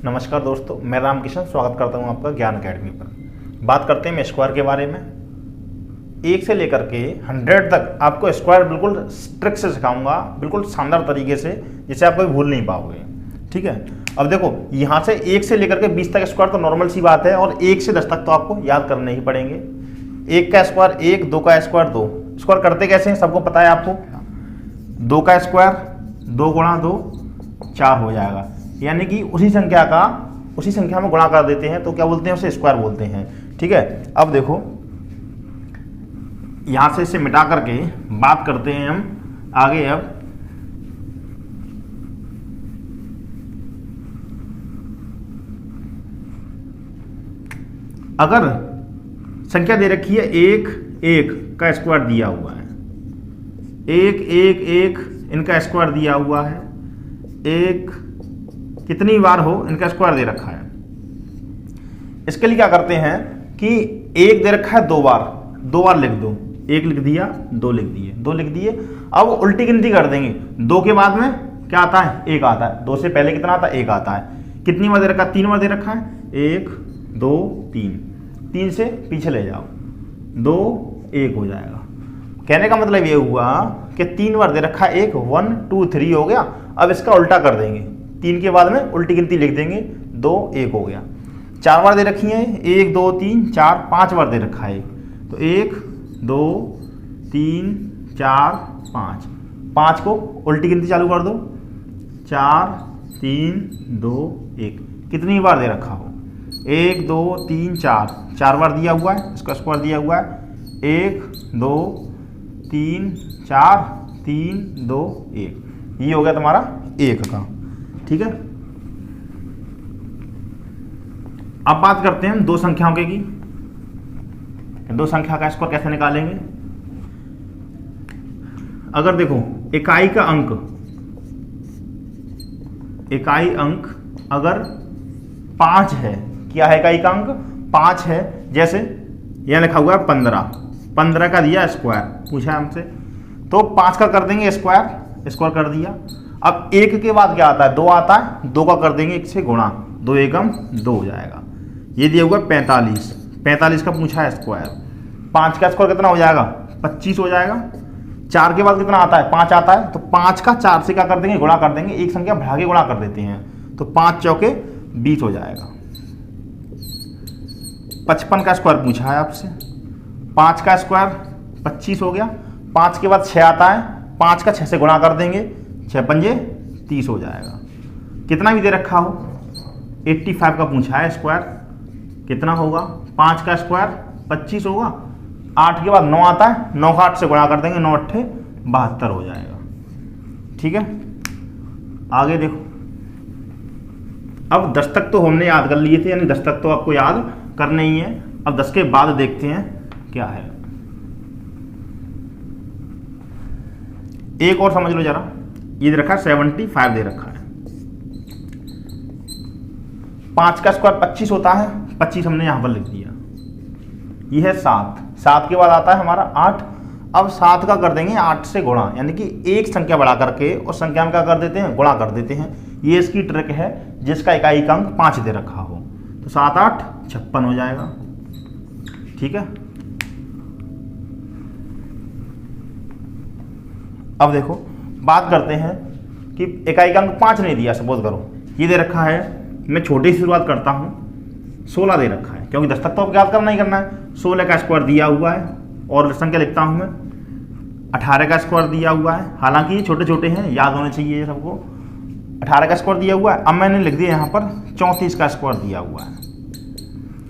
नमस्कार दोस्तों, मैं रामकिशन स्वागत करता हूं आपका ज्ञान अकेडमी पर। बात करते हैं स्क्वायर के बारे में। 1 से लेकर के 100 तक आपको स्क्वायर बिल्कुल ट्रिक से सिखाऊंगा, बिल्कुल शानदार तरीके से, जिसे आप कभी भूल नहीं पाओगे। ठीक है, अब देखो यहाँ से 1 से लेकर के 20 तक स्क्वायर तो नॉर्मल सी बात है, और 1 से 10 तक तो आपको याद करने ही पड़ेंगे। 1 का स्क्वायर 1, 2 का स्क्वायर 2। स्क्वायर करते कैसे हैं सबको पता है आपको। 2 का स्क्वायर 2 गुणा 2 4 हो जाएगा, यानी कि उसी संख्या में गुणा कर देते हैं तो क्या बोलते हैं, उसे स्क्वायर बोलते हैं। ठीक है, अब देखो यहां से इसे मिटा करके बात करते हैं हम आगे। अब अगर संख्या दे रखी है 1 1 का स्क्वायर दिया हुआ है, 1 1 1 इनका स्क्वायर दिया हुआ है, 1 कितनी बार हो इनका स्क्वायर दे रखा है। इसके लिए क्या करते हैं कि 1 दे रखा है 2 बार लिख दो। 1 लिख दिया, 2 लिख दिए, 2 लिख दिए। अब उल्टी गिनती कर देंगे। 2 के बाद में क्या आता है, 1 आता है। 2 से पहले कितना आता है, 1 आता है। कितनी बार दे रखा है, 3 बार दे रखा है। 1 2 3, 3 से पीछे ले जाओ, 2 1 हो जाएगा। कहने का मतलब ये हुआ कि 3 बार दे रखा है 1, 1 2 3 हो गया। अब इसका उल्टा कर देंगे, 3 के बाद में उल्टी गिनती लिख देंगे, 2 1 हो गया। 4 बार दे रखी है, 1 2 3 4, 5 बार दे रखा है, तो 1 2 3 4 5, 5 को उल्टी गिनती चालू कर दो, 4 3 2 1। कितनी बार दे रखा हो, 1 2 3 4, 4 बार दिया हुआ है, इसका स्क्वायर दिया हुआ है। 1 2 3 4 3 2 1, ये हो गया तुम्हारा 1 का। ठीक है, अब बात करते हैं हम दो संख्याओं की। दो संख्या का स्क्वायर कैसे निकालेंगे। अगर देखो इकाई अंक अगर 5 है, क्या है इकाई का अंक 5 है, जैसे यह लिखा हुआ है 15 का दिया स्क्वायर, पूछा हमसे, तो 5 का कर देंगे स्क्वायर कर दिया। अब 1 के बाद क्या आता है, 2 आता है, 2 का कर देंगे 1 से गुणा, 2 एकम 2 हो जाएगा। ये दिया हुआ 45 का पूछा है स्क्वायर। 5 का स्क्वायर कितना हो जाएगा, 25 हो जाएगा। 4 के बाद कितना आता है, 5 आता है, तो 5 का 4 से क्या कर देंगे, गुणा कर देंगे, एक संख्या बढ़ा के गुणा कर देते हैं, तो 5 चौके 20 हो जाएगा। 55 का स्क्वायर पूछा है आपसे, 5 का स्क्वायर 25 हो गया। 5 के बाद 6 आता है, 5 का 6 से गुणा कर देंगे, 6 पंजे 30 हो जाएगा। कितना भी दे रखा हो, 85 का पूछा है स्क्वायर, कितना होगा, 5 का स्क्वायर 25 होगा। 8 के बाद 9 आता है, 9 का 8 से गुणा कर देंगे, 9 8 72 हो जाएगा। ठीक है, आगे देखो। अब 10 तक तो हमने याद कर लिए थे, यानी 10 तक तो आपको याद करना ही है। अब 10 के बाद देखते हैं क्या है। एक और समझ लो जरा, ये दे रखा है 75 दे रखा है। 5 का स्क्वायर 25 होता है, 25 हमने यहां पर लिख दिया। ये है 7 के बाद आता है हमारा 8। अब 7 का कर देंगे 8 से गुणा, यानी कि एक संख्या बढ़ा करके उस संख्या में क्या कर देते हैं, गुणा कर देते हैं। ये इसकी ट्रिक है, जिसका इकाई का अंक 5 दे रखा हो, तो 7 8 56 हो जाएगा। ठीक है, अब देखो बात करते हैं कि इकाई का अंक 5 नहीं दिया, सपोज करो ये दे रखा है, मैं छोटी सी शुरुआत करता हूं, 16 दे रखा है, क्योंकि 10 तक तो अब याद करना ही करना है। 16 का स्क्वायर दिया हुआ है, और संख्या लिखता हूं मैं, 18 का स्क्वायर दिया हुआ है, हालांकि ये छोटे छोटे हैं, याद होने चाहिए ये सबको। 18 का स्क्वायर दिया हुआ है। अब मैंने लिख दिया यहाँ पर 34 का स्क्वायर दिया हुआ है,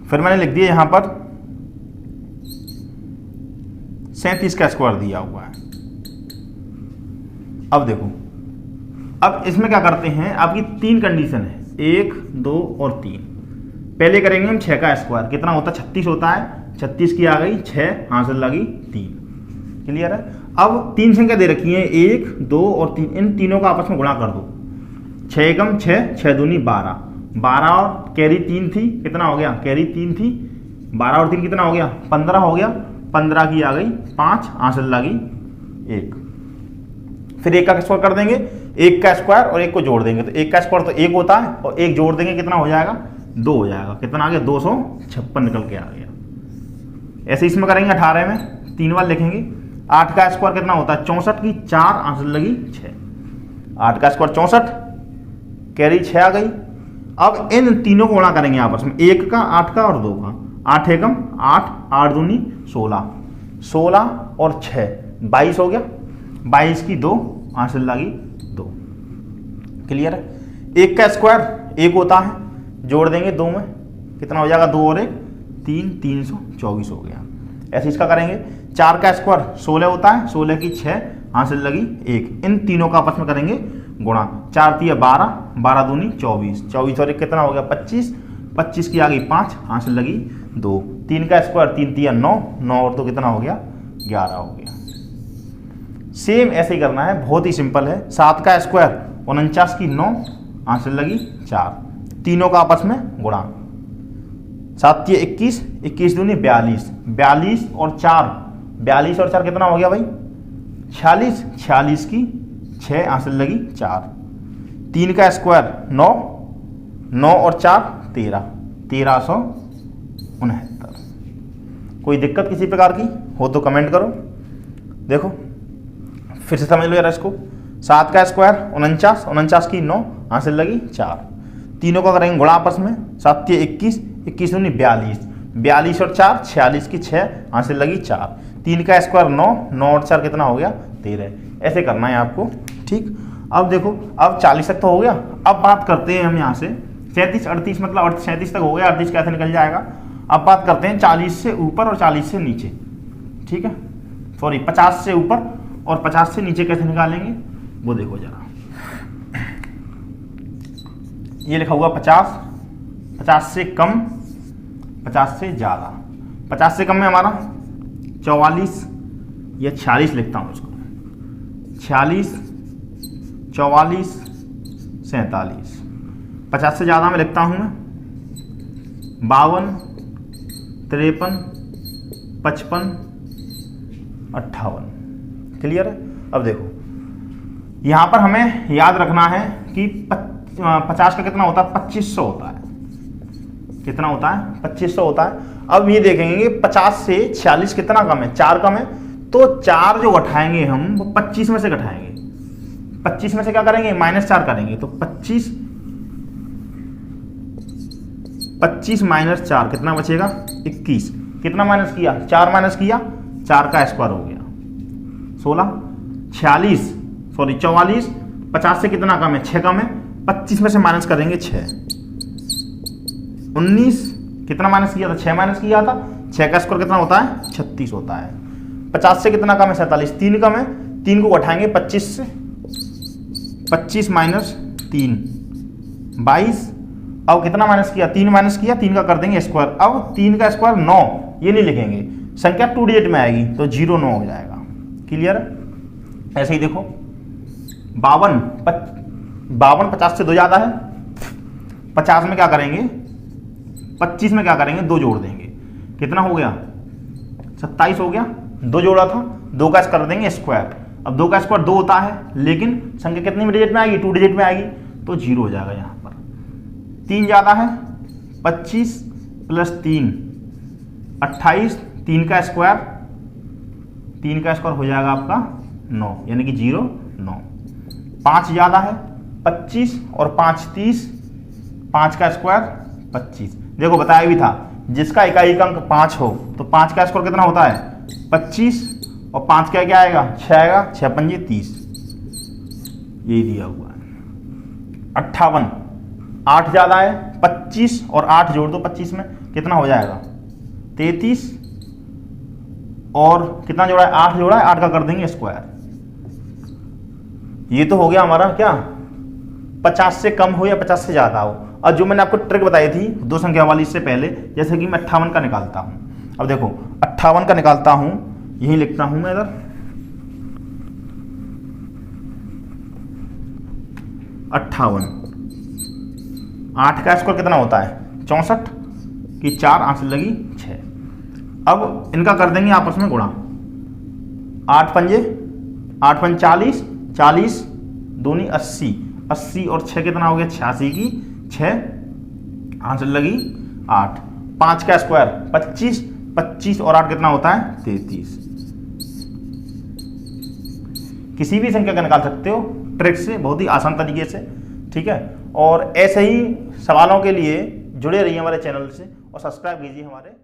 फिर मैंने लिख दिया यहाँ पर 37 का स्क्वायर दिया हुआ है। अब देखो, अब इसमें क्या करते हैं, आपकी 3 कंडीशन है, 1 2 और 3। पहले करेंगे हम 6 का स्क्वायर, कितना होता है, 36 होता है। 36 की आ गई 6, हासिल लगी 3। क्लियर है। अब 3 संख्या दे रखी है, 1 2 और 3, इन तीनों का आपस में गुणा कर दो। 6 एकम 6, 6 दूनी 12, 12 और कैरी 3 थी, कितना हो गया, कैरी 3 थी, 12 और 3 कितना हो गया, 15 हो गया। 15 की आ गई 5, हासिल लगी 1। फिर 1 का स्क्वायर कर देंगे, 1 का स्क्वायर और 1 को जोड़ देंगे तो 1 का स्क्वायर तो 1 होता है और 1 जोड़ देंगे कितना हो जाएगा 2 हो जाएगा। कितना आ गया 256 निकल के आ गया। ऐसे इसमें करेंगे 18 में 3 बार लिखेंगे। 8 का स्क्वायर कितना होता है 64 की 4 आंसर लगी 6। 8 का स्क्वायर 64 कैरी 6 आ गई। अब इन तीनों को गुणा करेंगे आपस में 1 का 8 का और 2 का। 8 एकम 8 8 दूनी 16 16 और 6 22 हो गया। 22 की 2 आंसर लगी 2। क्लियर है। 1 का स्क्वायर 1 होता है जोड़ देंगे 2 में कितना हो जाएगा 2 और 1 3 324 हो गया। ऐसे इसका करेंगे। 4 का स्क्वायर 16 होता है 16 की 6 आंसर लगी 1। इन तीनों का आपस में करेंगे गुणा। 4 3 12 12 दूनी 24 24 और 1 कितना हो गया 25 25 की आ गई 5 आंसर लगी 2। 3 का स्क्वायर 3 3 9 9 और 2 कितना हो गया 11 हो गया। सेम ऐसे ही करना है, बहुत ही सिंपल है। 7 का स्क्वायर 49 की 9 आंसर लगी 4। तीनों का आपस में गुणा। 7 3 21 21 दूनी 42 42 और 4 42 और 4 कितना हो गया भाई 46 46 की 6 आंसर लगी 4। 3 का स्क्वायर 9 9 और 4 13 1369। कोई दिक्कत किसी प्रकार की हो तो कमेंट करो। देखो फिर से समझ लो यार इसको। 7 का स्क्वायर 49 49 की 9 आंसर लगी 4। तीनों का करेंगे गुणा आपस में। 7 3 21 21 दूनी 42 42 और 4 46 की 6 आंसर लगी 4। 3 का स्क्वायर 9 9 और 4 कितना हो गया 13। ऐसे करना है आपको। ठीक। अब देखो अब 40 तक तो हो गया। अब बात करते हैं हम यहाँ से 37 38 मतलब 37 तक हो गया। 38 कैसे निकल जाएगा। अब बात करते हैं 40 से ऊपर और 40 से नीचे। ठीक है सॉरी 50 से ऊपर और 50 से नीचे कैसे निकालेंगे वो देखो जरा। ये लिखा हुआ 50 50 से कम 50 से ज़्यादा। 50 से कम में हमारा 44 या 46 लिखता हूँ उसको। 46 44 47। 50 से ज़्यादा में लिखता हूँ मैं 52 53 55 58। क्लियर है। अब देखो यहाँ पर हमें याद रखना है कि 50 का कितना होता है 2500 होता है। कितना होता है 2500 होता है। अब ये देखेंगे कि 50 से 46 कितना कम है 4 कम है तो 4 जो घटाएंगे हम वो 25 में से घटाएंगे। 25 में से क्या करेंगे -4 करेंगे तो 25 -4 कितना बचेगा 21। कितना माइनस किया 4 माइनस किया 4 का स्क्वायर हो गया 16। 46 सॉरी 44 50 से कितना कम है 6 कम है 25 में से माइनस करेंगे 6। 19 कितना माइनस किया था 6 माइनस किया था 6 का स्क्वायर कितना होता है 36 होता है। 50 से कितना कम है 47 3 कम है 3 को उठाएंगे 25 से 25 माइनस 3 22। अब कितना माइनस किया 3 माइनस किया 3 का कर देंगे स्क्वायर। अब 3 का स्क्वायर 9 ये नहीं लिखेंगे संख्या 2 डिजिट में आएगी तो 0 9 हो जाएगा। क्लियर है। ऐसे ही देखो 52 50 से 2 ज़्यादा है। 50 में क्या करेंगे 25 में क्या करेंगे 2 जोड़ देंगे कितना हो गया 27 हो गया। 2 जोड़ा था 2 का कर देंगे स्क्वायर। अब 2 का स्क्वायर 2 होता है लेकिन संख्या कितनी डिजिट में आएगी 2 डिजिट में आएगी तो 0 हो जाएगा। यहाँ पर 3 ज़्यादा है 25 + 3 28 3 का स्क्वायर हो जाएगा आपका 9 यानी कि 0 9। 5 ज़्यादा है 25 और 5 30 5 का स्क्वायर 25। देखो बताया भी था जिसका इकाई अंक 5 हो तो 5 का स्क्वायर कितना होता है 25 और 5 का क्या आएगा 6 आएगा 6 पंजे 30 यही दिया हुआ है। 58 8 ज़्यादा है 25 और 8 जोड़ दो 25 में कितना हो जाएगा 33 और कितना जोड़ा है 8 जोड़ा है 8 का कर देंगे स्क्वायर। ये तो हो गया हमारा क्या 50 से कम हो या 50 से ज़्यादा हो। और जो मैंने आपको ट्रिक बताई थी 2 संख्या वाली इससे पहले जैसे कि मैं 58 का निकालता हूँ। अब देखो 58 का निकालता हूँ यही लिखता हूँ मैं इधर 58। 8 का स्क्वायर कितना होता है 64 की 4 आंसर लगी 6। अब इनका कर देंगे आपस में गुणा। 8 पंजे 40 40 दूनी 80, 80 और 6 कितना हो गया 86 की 6 आंसर लगी 8। 5 का स्क्वायर 25, 25 और 8 कितना होता है 33। किसी भी संख्या का निकाल सकते हो ट्रिक से, बहुत ही आसान तरीके से, ठीक है। और ऐसे ही सवालों के लिए जुड़े रहिए हमारे चैनल से और सब्सक्राइब कीजिए हमारे